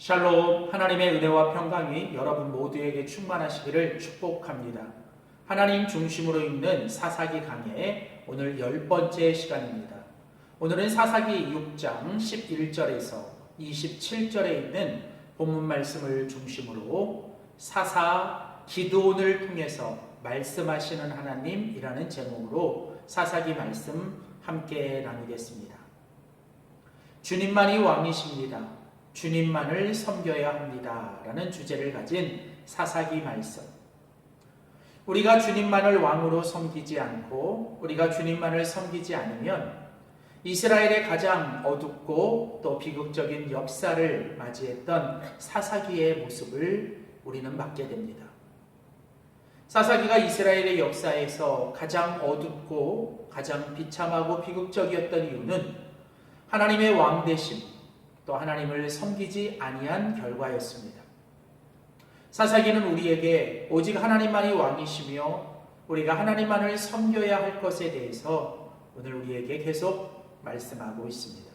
샬롬, 하나님의 은혜와 평강이 여러분 모두에게 충만하시기를 축복합니다. 하나님 중심으로 읽는 사사기 강의 오늘 10번째 시간입니다. 오늘은 사사기 6장 11절에서 27절에 있는 본문 말씀을 중심으로 사사 기드온을 통해서 말씀하시는 하나님이라는 제목으로 사사기 말씀 함께 나누겠습니다. 주님만이 왕이십니다. 주님만을 섬겨야 합니다. 라는 주제를 가진 사사기 말씀. 우리가 주님만을 왕으로 섬기지 않고 우리가 주님만을 섬기지 않으면 이스라엘의 가장 어둡고 또 비극적인 역사를 맞이했던 사사기의 모습을 우리는 맞게 됩니다. 사사기가 이스라엘의 역사에서 가장 어둡고 가장 비참하고 비극적이었던 이유는 하나님의 왕되심, 또 하나님을 섬기지 아니한 결과였습니다. 사사기는 우리에게 오직 하나님만이 왕이시며 우리가 하나님만을 섬겨야 할 것에 대해서 오늘 우리에게 계속 말씀하고 있습니다.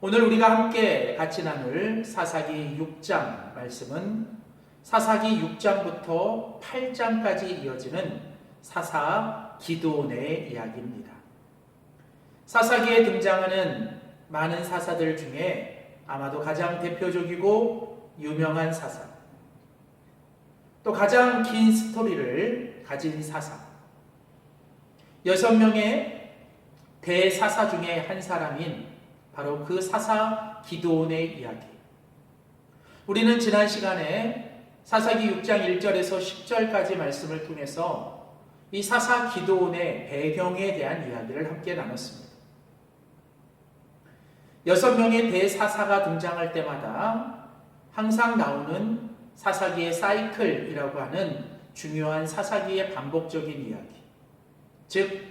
오늘 우리가 함께 같이 나눌 사사기 6장 말씀은 사사기 6장부터 8장까지 이어지는 사사 기드온의 이야기입니다. 사사기에 등장하는 많은 사사들 중에 아마도 가장 대표적이고 유명한 사사, 또 가장 긴 스토리를 가진 사사, 6명의 대사사 중에 한 사람인 바로 그 사사 기드온의 이야기. 우리는 지난 시간에 사사기 6장 1절에서 10절까지 말씀을 통해서 이 사사 기드온의 배경에 대한 이야기를 함께 나눴습니다. 6명의 대사사가 등장할 때마다 항상 나오는 사사기의 사이클이라고 하는 중요한 사사기의 반복적인 이야기. 즉,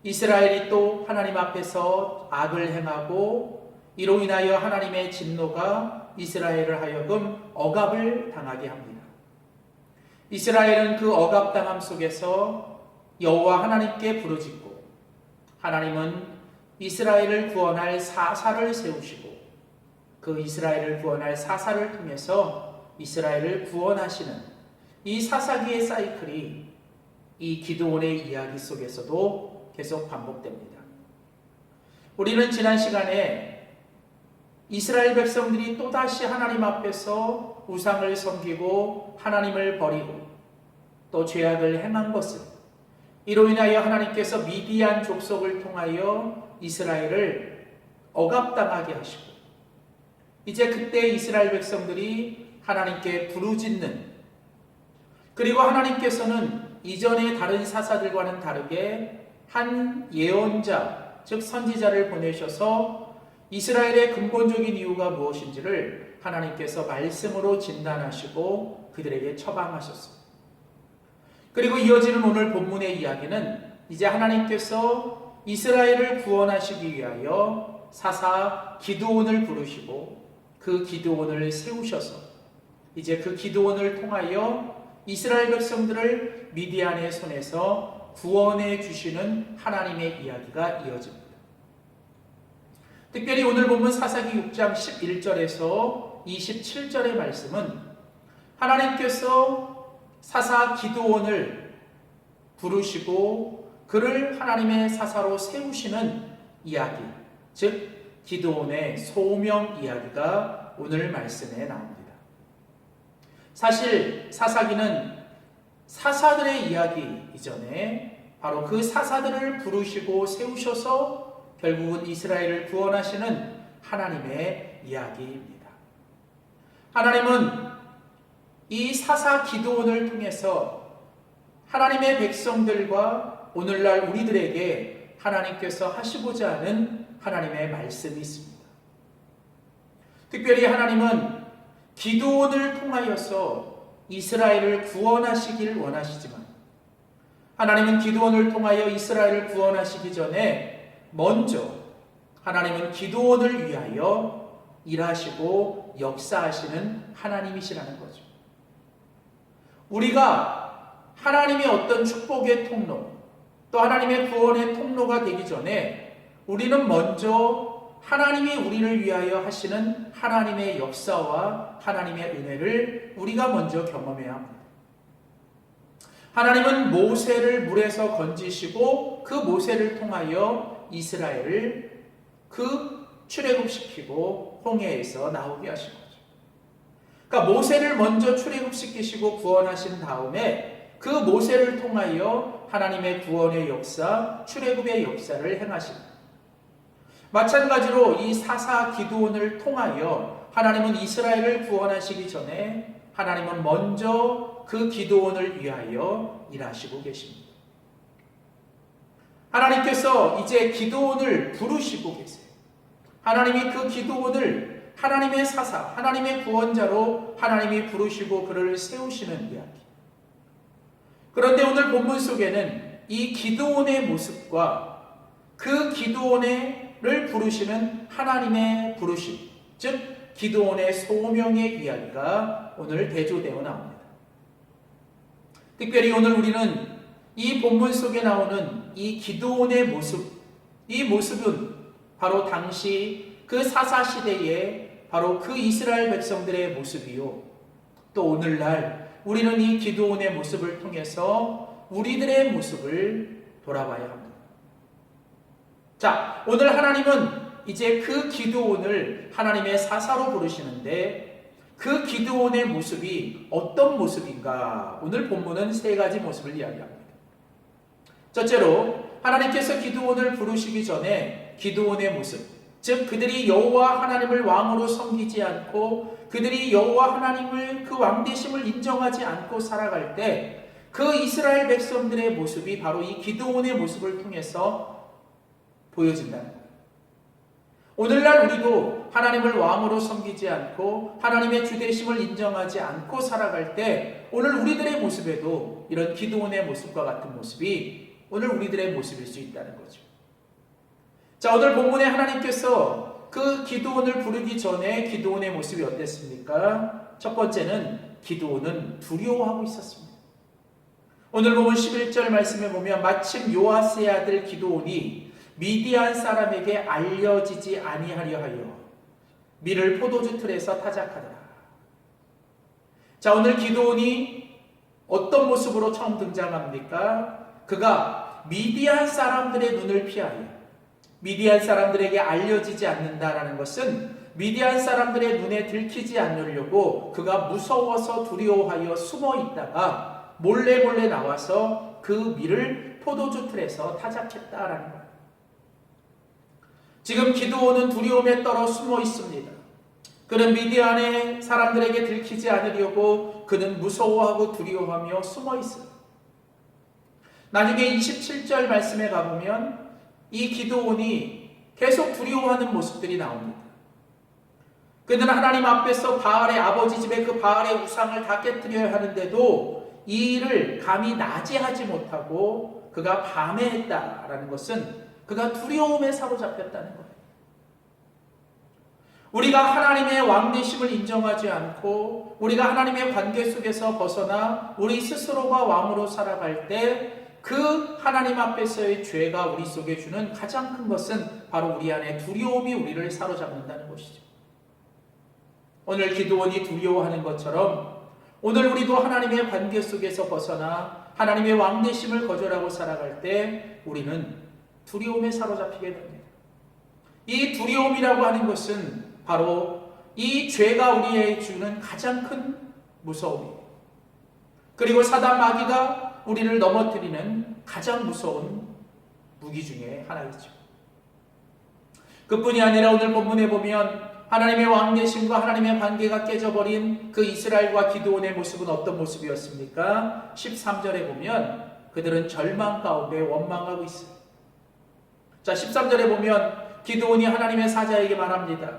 이스라엘이 또 하나님 앞에서 악을 행하고 이로 인하여 하나님의 진노가 이스라엘을 하여금 억압을 당하게 합니다. 이스라엘은 그 억압당함 속에서 여호와 하나님께 부르짖고 하나님은 이스라엘을 구원할 사사를 세우시고 그 이스라엘을 구원할 사사를 통해서 이스라엘을 구원하시는 이 사사기의 사이클이 이 기드온의 이야기 속에서도 계속 반복됩니다. 우리는 지난 시간에 이스라엘 백성들이 또다시 하나님 앞에서 우상을 섬기고 하나님을 버리고 또 죄악을 행한 것은 이로 인하여 하나님께서 미디안 족속을 통하여 이스라엘을 억압당하게 하시고 이제 그때 이스라엘 백성들이 하나님께 부르짖는, 그리고 하나님께서는 이전의 다른 사사들과는 다르게 한 예언자, 즉 선지자를 보내셔서 이스라엘의 근본적인 이유가 무엇인지를 하나님께서 말씀으로 진단하시고 그들에게 처방하셨습니다. 그리고 이어지는 오늘 본문의 이야기는 이제 하나님께서 이스라엘을 구원하시기 위하여 사사 기드온을 부르시고 그 기드온을 세우셔서 이제 그 기드온을 통하여 이스라엘 백성들을 미디안의 손에서 구원해 주시는 하나님의 이야기가 이어집니다. 특별히 오늘 본문 사사기 6장 11절에서 27절의 말씀은 하나님께서 사사 기드온을 부르시고 그를 하나님의 사사로 세우시는 이야기, 즉 기드온의 소명 이야기가 오늘 말씀에 나옵니다. 사실 사사기는 사사들의 이야기 이전에 바로 그 사사들을 부르시고 세우셔서 결국은 이스라엘을 구원하시는 하나님의 이야기입니다. 하나님은 이 사사 기드온을 통해서 하나님의 백성들과 오늘날 우리들에게 하나님께서 하시고자 하는 하나님의 말씀이 있습니다. 특별히 하나님은 기드온을 통하여서 이스라엘을 구원하시길 원하시지만 하나님은 기드온을 통하여 이스라엘을 구원하시기 전에 먼저 하나님은 기드온을 위하여 일하시고 역사하시는 하나님이시라는 거죠. 우리가 하나님의 어떤 축복의 통로, 또 하나님의 구원의 통로가 되기 전에 우리는 먼저 하나님이 우리를 위하여 하시는 하나님의 역사와 하나님의 은혜를 우리가 먼저 경험해야 합니다. 하나님은 모세를 물에서 건지시고 그 모세를 통하여 이스라엘을 출애굽시키고 홍해에서 나오게 하신 거죠. 그러니까 모세를 먼저 출애굽시키시고 구원하신 다음에 그 모세를 통하여 하나님의 구원의 역사, 출애굽의 역사를 행하십니다. 마찬가지로 이 사사 기드온을 통하여 하나님은 이스라엘을 구원하시기 전에 하나님은 먼저 그 기드온을 위하여 일하시고 계십니다. 하나님께서 이제 기드온을 부르시고 계세요. 하나님이 그 기드온을 하나님의 사사, 하나님의 구원자로 하나님이 부르시고 그를 세우시는 이야기. 그런데 오늘 본문 속에는 이 기드온의 모습과 그 기드온을 부르시는 하나님의 부르심, 즉 기드온의 소명의 이야기가 오늘 대조되어 나옵니다. 특별히 오늘 우리는 이 본문 속에 나오는 이 기드온의 모습, 이 모습은 바로 당시 그 사사 시대에 바로 그 이스라엘 백성들의 모습이요. 또 오늘날 우리는 이 기드온의 모습을 통해서 우리들의 모습을 돌아봐야 합니다. 자, 오늘 하나님은 이제 그 기드온을 하나님의 사사로 부르시는데 그 기드온의 모습이 어떤 모습인가? 오늘 본문은 세 가지 모습을 이야기합니다. 첫째로 하나님께서 기드온을 부르시기 전에 기드온의 모습, 즉 그들이 여호와 하나님을 왕으로 섬기지 않고 그들이 여호와 하나님을 그 왕되심을 인정하지 않고 살아갈 때 그 이스라엘 백성들의 모습이 바로 이 기드온의 모습을 통해서 보여진다는 거예요. 오늘날 우리도 하나님을 왕으로 섬기지 않고 하나님의 주되심을 인정하지 않고 살아갈 때 오늘 우리들의 모습에도 이런 기드온의 모습과 같은 모습이 오늘 우리들의 모습일 수 있다는 거죠. 자, 오늘 본문에 하나님께서 그 기드온을 부르기 전에 기드온의 모습이 어땠습니까? 첫 번째는 기드온은 두려워하고 있었습니다. 오늘 본문 11절 말씀에 보면 마침 요아스의 아들 기드온이 미디안 사람에게 알려지지 아니하려 하여 밀을 포도주 틀에서 타작하더라. 자, 오늘 기드온이 어떤 모습으로 처음 등장합니까? 그가 미디안 사람들의 눈을 피하여 미디안 사람들에게 알려지지 않는다라는 것은 미디안 사람들의 눈에 들키지 않으려고 그가 무서워서 두려워하여 숨어 있다가 몰래 나와서 그 밀을 포도주 틀에서 타작했다라는 거예요. 지금 기드온은 두려움에 떨어 숨어 있습니다. 그는 미디안의 사람들에게 들키지 않으려고 그는 무서워하고 두려워하며 숨어 있어요. 나중에 27절 말씀에 가보면 이 기드온이 계속 두려워하는 모습들이 나옵니다. 그는 하나님 앞에서 바알의 아버지 집에 그 바알의 우상을 다 깨뜨려야 하는데도 이 일을 감히 낮에 하지 못하고 그가 밤에 했다라는 것은 그가 두려움에 사로잡혔다는 거예요. 우리가 하나님의 왕되심을 인정하지 않고 우리가 하나님의 관계 속에서 벗어나 우리 스스로가 왕으로 살아갈 때 그 하나님 앞에서의 죄가 우리 속에 주는 가장 큰 것은 바로 우리 안에 두려움이 우리를 사로잡는다는 것이죠. 오늘 기드온이 두려워하는 것처럼 오늘 우리도 하나님의 관계 속에서 벗어나 하나님의 왕되심을 거절하고 살아갈 때 우리는 두려움에 사로잡히게 됩니다. 이 두려움이라고 하는 것은 바로 이 죄가 우리에게 주는 가장 큰 무서움이에요. 그리고 사단 마귀가 우리를 넘어뜨리는 가장 무서운 무기 중에 하나이죠. 그뿐이 아니라 오늘 본문에 보면 하나님의 왕되심과 하나님의 관계가 깨져버린 그 이스라엘과 기드온의 모습은 어떤 모습이었습니까? 13절에 보면 그들은 절망 가운데 원망하고 있어요. 자, 13절에 보면 기드온이 하나님의 사자에게 말합니다.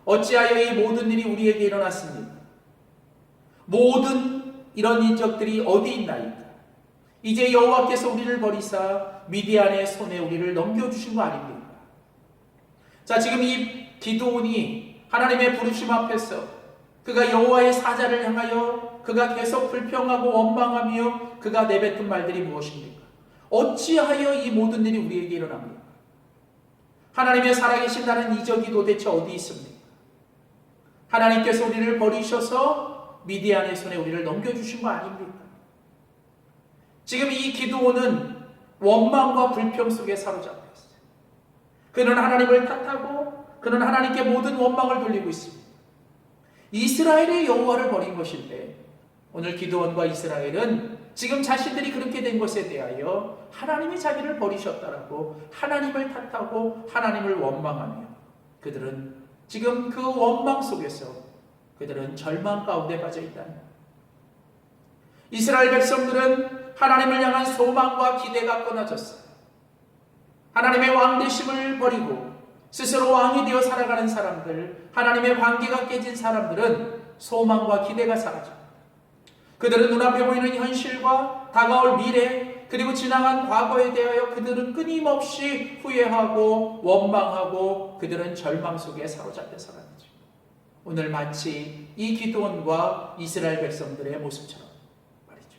어찌하여 이 모든 일이 우리에게 일어났습니까? 모든 이런 인적들이 어디 있나이까? 이제 여호와께서 우리를 버리사 미디안의 손에 우리를 넘겨주신 거 아닙니까? 자, 지금 이 기드온이 하나님의 부르심 앞에서 그가 여호와의 사자를 향하여 그가 계속 불평하고 원망하며 그가 내뱉은 말들이 무엇입니까? 어찌하여 이 모든 일이 우리에게 일어납니까? 하나님의 살아계신 나는 이적이 도대체 어디 있습니까? 하나님께서 우리를 버리셔서 미디안의 손에 우리를 넘겨주신 거 아닙니까? 지금 이 기드온은 원망과 불평 속에 사로잡혀 있어요. 그는 하나님을 탓하고 그는 하나님께 모든 원망을 돌리고 있습니다. 이스라엘의 여호와를 버린 것인데 오늘 기드온과 이스라엘은 지금 자신들이 그렇게 된 것에 대하여 하나님이 자기를 버리셨다라고 하나님을 탓하고 하나님을 원망하며 그들은 지금 그 원망 속에서 그들은 절망 가운데 빠져 있다는 거예요. 이스라엘 백성들은 하나님을 향한 소망과 기대가 끊어졌어요. 하나님의 왕되심을 버리고 스스로 왕이 되어 살아가는 사람들, 하나님의 관계가 깨진 사람들은 소망과 기대가 사라집니다. 그들은 눈앞에 보이는 현실과 다가올 미래 그리고 지나간 과거에 대하여 그들은 끊임없이 후회하고 원망하고 그들은 절망 속에 사로잡혀 살아가죠. 오늘 마치 이 기드온과 이스라엘 백성들의 모습처럼 말이죠.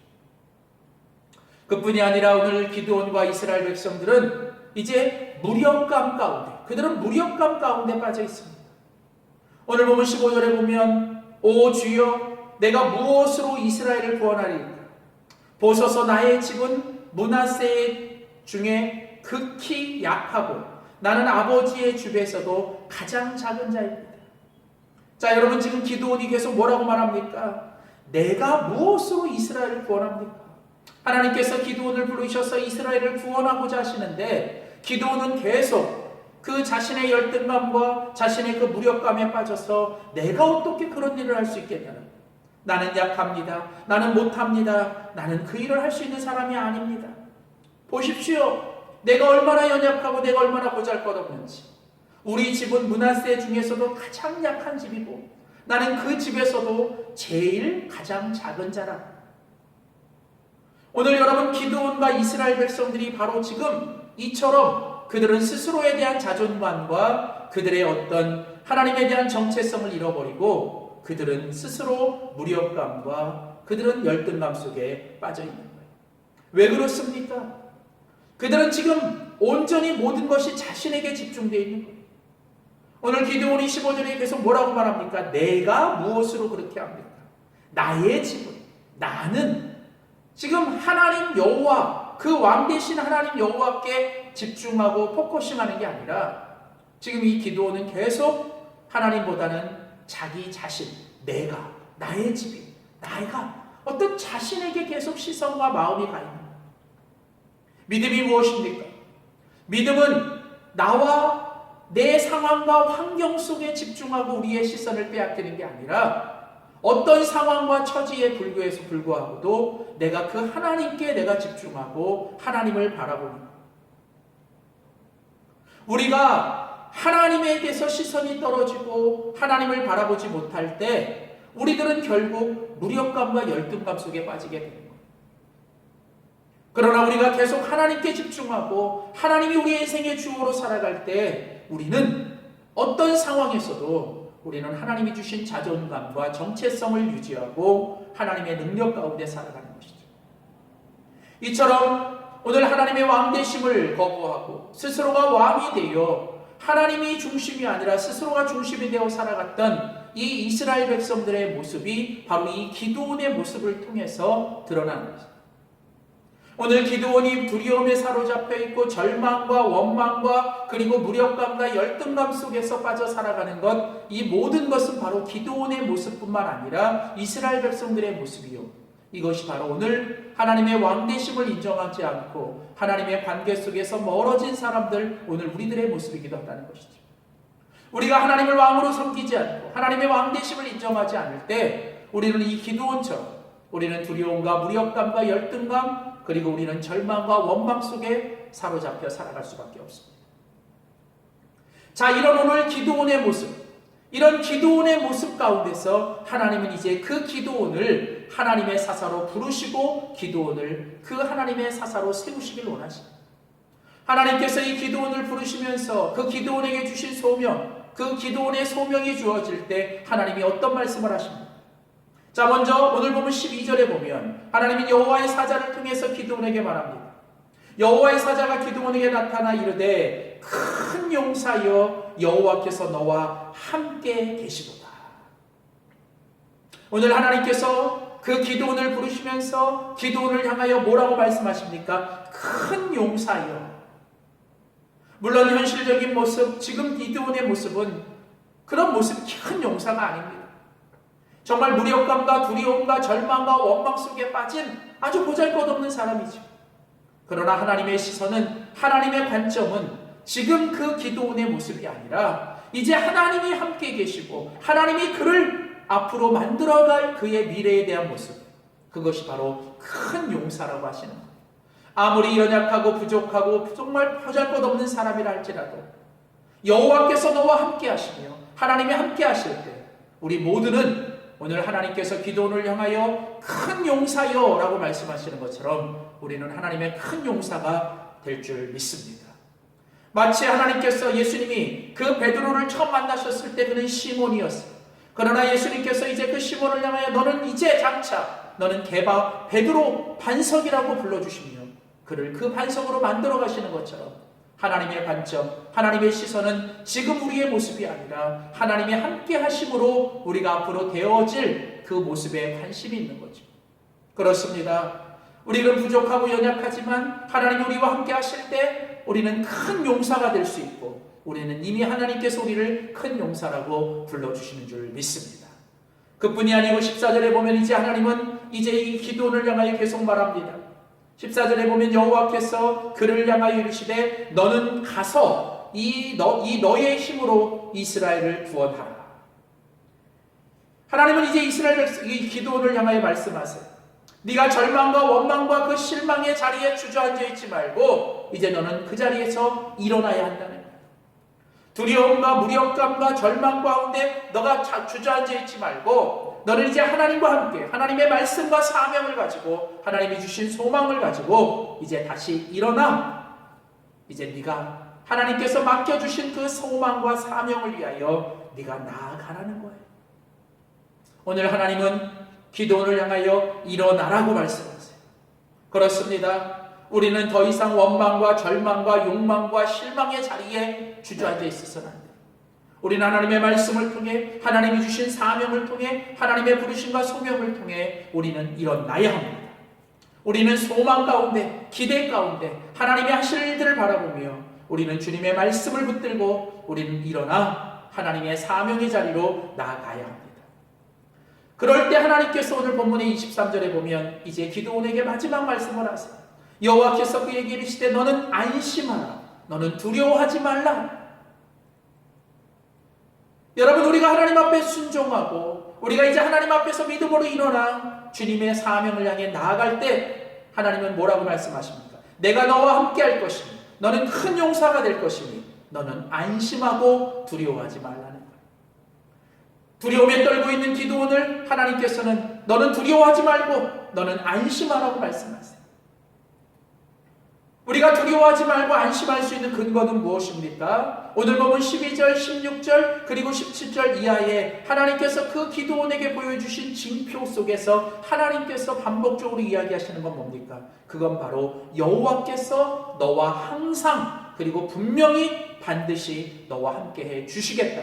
그뿐이 아니라 오늘 기드온과 이스라엘 백성들은 이제 무력감 가운데, 그들은 무력감 가운데 빠져 있습니다. 오늘 보면 15절에 보면 오 주여 내가 무엇으로 이스라엘을 구원하리까? 보소서 나의 집은 므낫세 중에 극히 약하고 나는 아버지의 집에서도 가장 작은 자입니다. 자, 여러분 지금 기드온이 계속 뭐라고 말합니까? 내가 무엇으로 이스라엘을 구원합니까? 하나님께서 기드온을 부르셔서 이스라엘을 구원하고자 하시는데 기드온은 계속 그 자신의 열등감과 자신의 그 무력감에 빠져서 내가 어떻게 그런 일을 할 수 있겠냐는, 나는 약합니다. 나는 못합니다. 나는 그 일을 할 수 있는 사람이 아닙니다. 보십시오. 내가 얼마나 연약하고 내가 얼마나 보잘것없는지. 우리 집은 므낫세 중에서도 가장 약한 집이고 나는 그 집에서도 제일 가장 작은 자라. 오늘 여러분 기드온과 이스라엘 백성들이 바로 지금 이처럼 그들은 스스로에 대한 자존감과 그들의 어떤 하나님에 대한 정체성을 잃어버리고 그들은 스스로 무력감과 그들은 열등감 속에 빠져 있는 거예요. 왜 그렇습니까? 그들은 지금 온전히 모든 것이 자신에게 집중되어 있는 거예요. 오늘 기드온이 15절에 계속 뭐라고 말합니까? 내가 무엇으로 그렇게 합니까? 나의 집은, 나는 지금 하나님 여호와, 그 왕 대신 하나님 여호와께 집중하고 포커싱하는 게 아니라 지금 이 기드온은 계속 하나님보다는 자기 자신, 내가, 나의 집이, 나가 어떤 자신에게 계속 시선과 마음이 가 있는 거예요. 믿음이 무엇입니까? 믿음은 나와 내 상황과 환경 속에 집중하고 우리의 시선을 빼앗기는 게 아니라 어떤 상황과 처지에 불구하고도 내가 그 하나님께 내가 집중하고 하나님을 바라보는 거예요. 우리가 하나님에 대해서 시선이 떨어지고 하나님을 바라보지 못할 때 우리들은 결국 무력감과 열등감 속에 빠지게 되는 거예요. 그러나 우리가 계속 하나님께 집중하고 하나님이 우리의 인생의 주어로 살아갈 때 우리는 어떤 상황에서도 우리는 하나님이 주신 자존감과 정체성을 유지하고 하나님의 능력 가운데 살아가는 것이죠. 이처럼 오늘 하나님의 왕되심을 거부하고 스스로가 왕이 되어 하나님이 중심이 아니라 스스로가 중심이 되어 살아갔던 이 이스라엘 백성들의 모습이 바로 이 기드온의 모습을 통해서 드러나는 것입니다. 오늘 기드온이 두려움에 사로잡혀 있고 절망과 원망과 그리고 무력감과 열등감 속에서 빠져 살아가는 것, 이 모든 것은 바로 기드온의 모습뿐만 아니라 이스라엘 백성들의 모습이요, 이것이 바로 오늘 하나님의 왕되심을 인정하지 않고 하나님의 관계 속에서 멀어진 사람들, 오늘 우리들의 모습이기도 하다는 것이죠. 우리가 하나님을 왕으로 섬기지 않고 하나님의 왕되심을 인정하지 않을 때 우리는 이 기드온처럼 우리는 두려움과 무력감과 열등감 그리고 우리는 절망과 원망 속에 사로잡혀 살아갈 수밖에 없습니다. 자, 이런 오늘 기드온의 모습, 이런 기드온의 모습 가운데서 하나님은 이제 그 기드온을 하나님의 사사로 부르시고 기드온을 그 하나님의 사사로 세우시길 원하십니다. 하나님께서 이 기드온을 부르시면서 그 기드온에게 주신 소명, 그 기드온의 소명이 주어질 때 하나님이 어떤 말씀을 하십니까? 자, 먼저 오늘 보면 12절에 보면 하나님이 여호와의 사자를 통해서 기드온에게 말합니다. 여호와의 사자가 기드온에게 나타나 이르되 큰 용사여 여호와께서 너와 함께 계시도다. 오늘 하나님께서 그 기드온을 부르시면서 기드온을 향하여 뭐라고 말씀하십니까? 큰 용사여. 물론 현실적인 모습, 지금 기드온의 모습은 그런 모습, 큰 용사가 아닙니다. 정말 무력감과 두려움과 절망과 원망 속에 빠진 아주 보잘것없는 사람이죠. 그러나 하나님의 시선은, 하나님의 관점은 지금 그 기드온의 모습이 아니라 이제 하나님이 함께 계시고 하나님이 그를 앞으로 만들어갈 그의 미래에 대한 모습, 그것이 바로 큰 용사라고 하시는 거예요. 아무리 연약하고 부족하고 정말 보잘것없는 사람이라 할지라도 여호와께서 너와 함께 하시며 하나님이 함께 하실 때 우리 모두는 오늘 하나님께서 기드온을 향하여 큰 용사여 라고 말씀하시는 것처럼 우리는 하나님의 큰 용사가 될 줄 믿습니다. 마치 하나님께서, 예수님이 그 베드로를 처음 만나셨을 때 그는 시몬이었어요. 그러나 예수님께서 이제 그 시몬을 향하여 너는 이제 장차 너는 베드로 반석이라고 불러주시며 그를 그 반석으로 만들어 가시는 것처럼 하나님의 관점, 하나님의 시선은 지금 우리의 모습이 아니라 하나님이 함께 하심으로 우리가 앞으로 되어질 그 모습에 관심이 있는 거죠. 그렇습니다. 우리는 부족하고 연약하지만 하나님이 우리와 함께 하실 때 우리는 큰 용사가 될 수 있고 우리는 이미 하나님께서 우리를 큰 용사라고 불러주시는 줄 믿습니다. 그뿐이 아니고 14절에 보면 이제 하나님은 이제 이 기드온을 향하여 계속 말합니다. 14절에 보면 여호와께서 그를 향하여 이르시되 너는 가서 너의 힘으로 이스라엘을 구원하라. 하나님은 이제 이 기드온을 향하여 말씀하세요. 네가 절망과 원망과 그 실망의 자리에 주저앉아 있지 말고 이제 너는 그 자리에서 일어나야 한다는 거예요. 두려움과 무력감과 절망 가운데 너가 주저앉아 있지 말고 너는 이제 하나님과 함께 하나님의 말씀과 사명을 가지고 하나님이 주신 소망을 가지고 이제 다시 일어나. 이제 네가 하나님께서 맡겨주신 그 소망과 사명을 위하여 네가 나아가라는 거예요. 오늘 하나님은 기드온을 향하여 일어나라고 말씀하세요. 그렇습니다. 우리는 더 이상 원망과 절망과 욕망과 실망의 자리에 주저앉아 있어서는 안 돼요. 우리는 하나님의 말씀을 통해 하나님이 주신 사명을 통해 하나님의 부르심과 소명을 통해 우리는 일어나야 합니다. 우리는 소망 가운데 기대 가운데 하나님이 하실 일들을 바라보며 우리는 주님의 말씀을 붙들고 우리는 일어나 하나님의 사명의 자리로 나아가야 합니다. 그럴 때 하나님께서 오늘 본문의 23절에 보면 이제 기드온에게 마지막 말씀을 하세요. 여호와께서 그에게 이르시되 너는 안심하라. 너는 두려워하지 말라. 여러분, 우리가 하나님 앞에 순종하고 우리가 이제 하나님 앞에서 믿음으로 일어나 주님의 사명을 향해 나아갈 때 하나님은 뭐라고 말씀하십니까? 내가 너와 함께 할 것이니 너는 큰 용사가 될 것이니 너는 안심하고 두려워하지 말라는 거예요. 두려움에 떨고 있는 기드온을 하나님께서는 너는 두려워하지 말고 너는 안심하라고 말씀하세요. 우리가 두려워하지 말고 안심할 수 있는 근거는 무엇입니까? 오늘 보면 12절, 16절 그리고 17절 이하에 하나님께서 그 기드온에게 보여주신 징표 속에서 하나님께서 반복적으로 이야기하시는 건 뭡니까? 그건 바로 여호와께서 너와 항상 그리고 분명히 반드시 너와 함께해 주시겠다.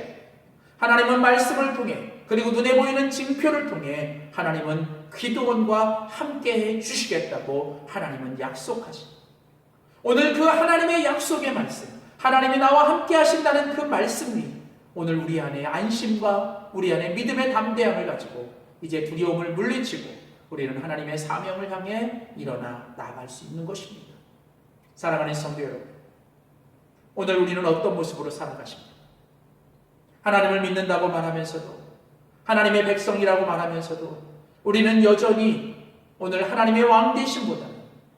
하나님은 말씀을 통해 그리고 눈에 보이는 징표를 통해 하나님은 기드온과 함께해 주시겠다고 하나님은 약속하십니다. 오늘 그 하나님의 약속의 말씀, 하나님이 나와 함께 하신다는 그 말씀이 오늘 우리 안에 안심과 우리 안에 믿음의 담대함을 가지고 이제 두려움을 물리치고 우리는 하나님의 사명을 향해 일어나 나아갈 수 있는 것입니다. 사랑하는 성도 여러분, 오늘 우리는 어떤 모습으로 살아가십니까? 하나님을 믿는다고 말하면서도 하나님의 백성이라고 말하면서도 우리는 여전히 오늘 하나님의 왕 되심보다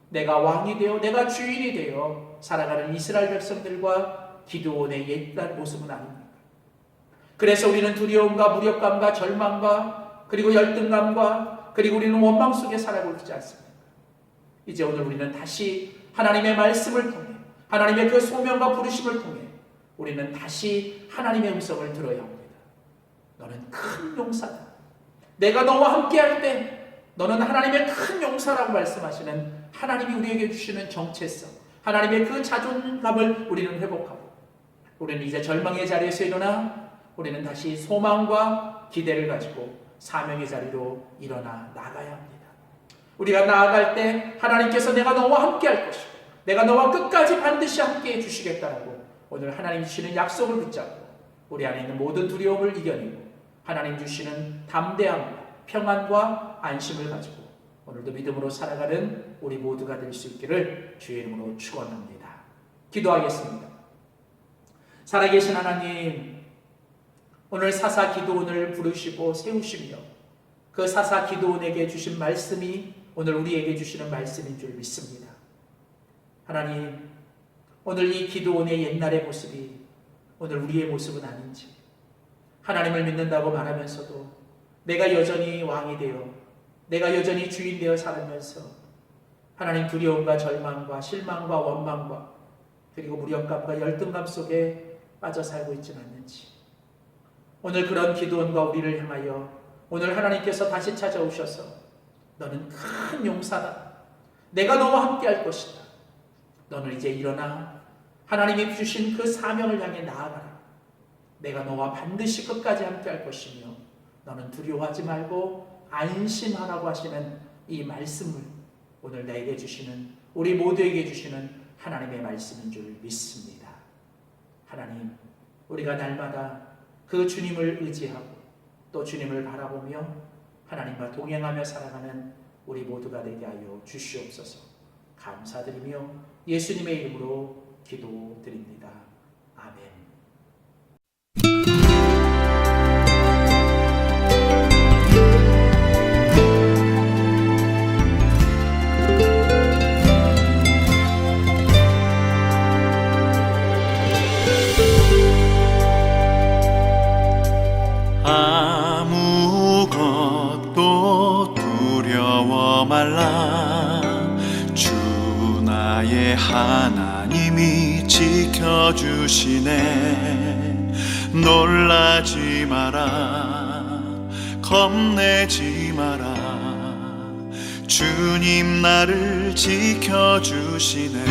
내가 왕이 되어 내가 주인이 되어 살아가는 이스라엘 백성들과 기드온의 옛날 모습은 아닙니까? 그래서 우리는 두려움과 무력감과 절망과 그리고 열등감과 그리고 우리는 원망 속에 살아가고 있지 않습니까? 이제 오늘 우리는 다시 하나님의 말씀을 통해 하나님의 그 소명과 부르심을 통해 우리는 다시 하나님의 음성을 들어야 합니다. 너는 큰 용사다. 내가 너와 함께할 때 너는 하나님의 큰 용사라고 말씀하시는 하나님이 우리에게 주시는 정체성, 하나님의 그 자존감을 우리는 회복하고 우리는 이제 절망의 자리에서 일어나 우리는 다시 소망과 기대를 가지고 사명의 자리로 일어나 나가야 합니다. 우리가 나아갈 때 하나님께서 내가 너와 함께 할 것이고 내가 너와 끝까지 반드시 함께 해주시겠다라고 오늘 하나님 주시는 약속을 붙잡고 우리 안에 있는 모든 두려움을 이겨내고 하나님 주시는 담대함과 평안과 안심을 가지고 오늘도 믿음으로 살아가는 우리 모두가 될 수 있기를 주의 이름으로 축원합니다. 기도하겠습니다. 살아계신 하나님, 오늘 사사 기도원을 부르시고 세우시며 그 사사 기도원에게 주신 말씀이 오늘 우리에게 주시는 말씀인 줄 믿습니다. 하나님, 오늘 이 기도원의 옛날의 모습이 오늘 우리의 모습은 아닌지, 하나님을 믿는다고 말하면서도 내가 여전히 왕이 되어 내가 여전히 주인 되어 살면서 하나님 두려움과 절망과 실망과 원망과 그리고 무력감과 열등감 속에 빠져 살고 있지는 않는지, 오늘 그런 기도원과 우리를 향하여 오늘 하나님께서 다시 찾아오셔서 너는 큰 용사다, 내가 너와 함께 할 것이다, 너는 이제 일어나 하나님이 주신 그 사명을 향해 나아가라, 내가 너와 반드시 끝까지 함께 할 것이며 너는 두려워하지 말고 안심하라고 하시는 이 말씀을 오늘 나에게 주시는, 우리 모두에게 주시는 하나님의 말씀인 줄 믿습니다. 하나님, 우리가 날마다 그 주님을 의지하고 또 주님을 바라보며 하나님과 동행하며 살아가는 우리 모두가 되게 하여 주시옵소서. 감사드리며 예수님의 이름으로 기도드립니다. 아멘. 아무것도 두려워 말라. 주 나의 하나님이 지켜주시네. 놀라지 마라, 겁내지 마라. 주님 나를 지켜주시네.